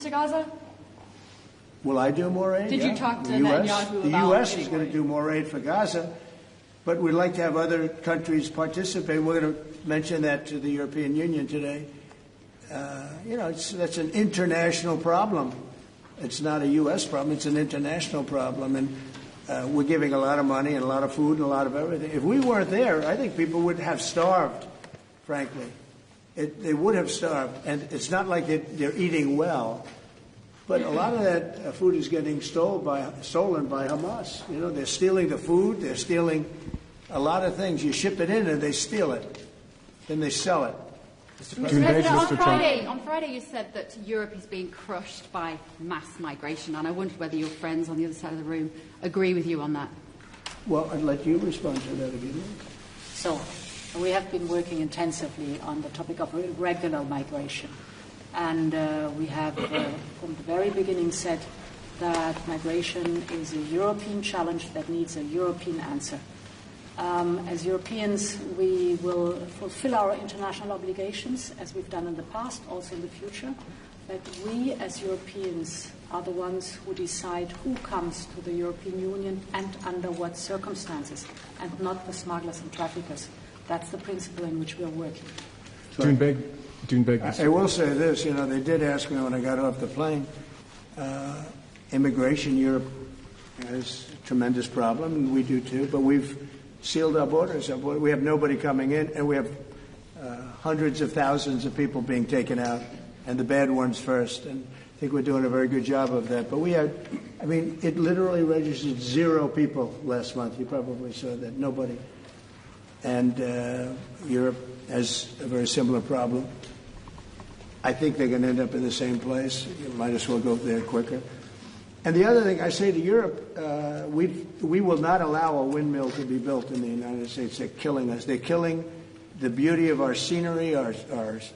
to Gaza? Will I do more aid? Did you talk to Netanyahu the about U.S. is going to do more aid for Gaza, but we'd like to have other countries participate. We're going to mention that to the European Union today. That's an international problem. It's not a U.S. problem. It's an international problem, and we're giving a lot of money and a lot of food and a lot of everything. If we weren't there, I think people would have starved, frankly. They would have starved, and it's not like they're eating well. But a lot of that food is getting stolen by Hamas. They're stealing the food. They're stealing a lot of things. You ship it in and they steal it. Then they sell it. On Friday you said that Europe is being crushed by mass migration, and I wondered whether your friends on the other side of the room agree with you on that. Well, I'd let you respond to that if you like. So, we have been working intensively on the topic of irregular migration. And we have, from the very beginning, said that migration is a European challenge that needs a European answer. As Europeans, we will fulfill our international obligations, as we've done in the past, also in the future. But we, as Europeans, are the ones who decide who comes to the European Union and under what circumstances, and not the smugglers and traffickers. That's the principle in which we are working. I will say this, they did ask me when I got off the plane, immigration, Europe has a tremendous problem, and we do too, but we've sealed our borders. We have nobody coming in, and we have hundreds of thousands of people being taken out, and the bad ones first, and I think we're doing a very good job of that. But it literally registered 0 people last month. You probably saw that, nobody. And Europe has a very similar problem. I think they're going to end up in the same place. You might as well go there quicker. And the other thing I say to Europe, we will not allow a windmill to be built in the United States. They're killing us. They're killing the beauty of our scenery, our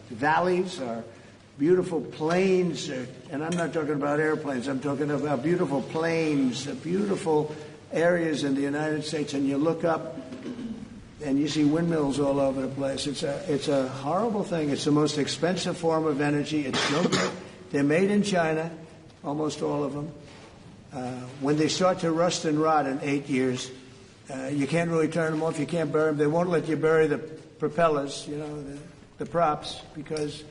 valleys, our beautiful plains. And I'm not talking about airplanes. I'm talking about beautiful plains, beautiful areas in the United States. And you look up, and you see windmills all over the place. It's a horrible thing. It's the most expensive form of energy. It's no good. They're made in China, almost all of them. When they start to rust and rot in 8 years, you can't really turn them off. You can't bury them. They won't let you bury the propellers, the props, because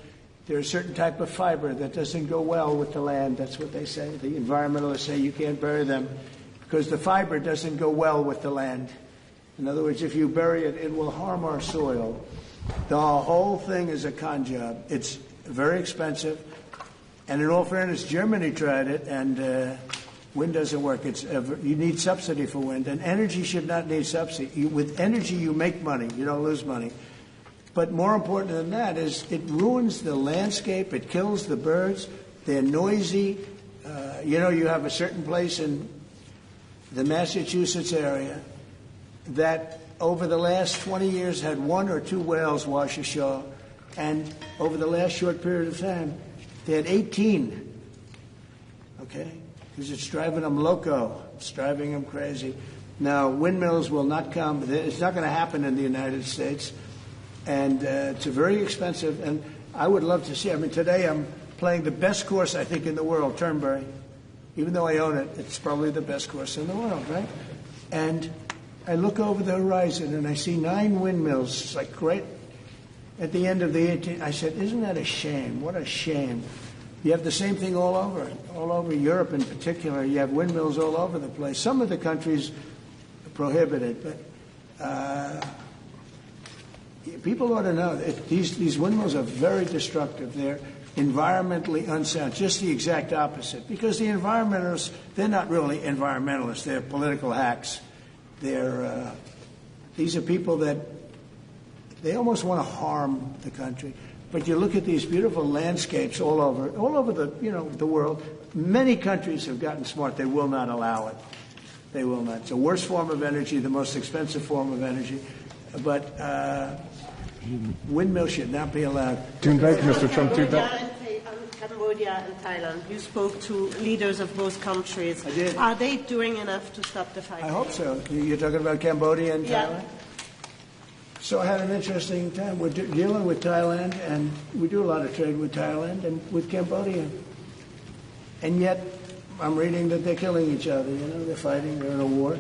they're a certain type of fiber that doesn't go well with the land. That's what they say. The environmentalists say you can't bury them because the fiber doesn't go well with the land. In other words, if you bury it, it will harm our soil. The whole thing is a con job. It's very expensive. And in all fairness, Germany tried it, and wind doesn't work. You need subsidy for wind, and energy should not need subsidy. With energy, you make money. You don't lose money. But more important than that is it ruins the landscape. It kills the birds. They're noisy. You have a certain place in the Massachusetts area that over the last 20 years had 1 or 2 whales wash ashore, and over the last short period of time, they had 18, okay? Because it's driving them loco. It's driving them crazy. Now, windmills will not come. It's not going to happen in the United States, and it's very expensive, and I would love to see. Today I'm playing the best course, I think, in the world, Turnberry. Even though I own it, it's probably the best course in the world, right? And I look over the horizon and I see 9 windmills. It's like right at the end of the 18th. I said, isn't that a shame? What a shame. You have the same thing all over Europe in particular. You have windmills all over the place. Some of the countries prohibit it, but people ought to know that these windmills are very destructive. They're environmentally unsound, just the exact opposite. Because the environmentalists, they're not really environmentalists. They're political hacks. These are people that they almost want to harm the country. But you look at these beautiful landscapes all over the world. Many countries have gotten smart. They will not allow it. They will not. It's the worst form of energy, the most expensive form of energy. But windmills should not be allowed. Mr. Trump, Cambodia and Thailand. You spoke to leaders of both countries. I did. Are they doing enough to stop the fighting? I hope so. You're talking about Cambodia and Thailand? Yeah. So I had an interesting time. We're dealing with Thailand, and we do a lot of trade with Thailand and with Cambodia. And yet, I'm reading that they're killing each other. They're fighting. They're in a war.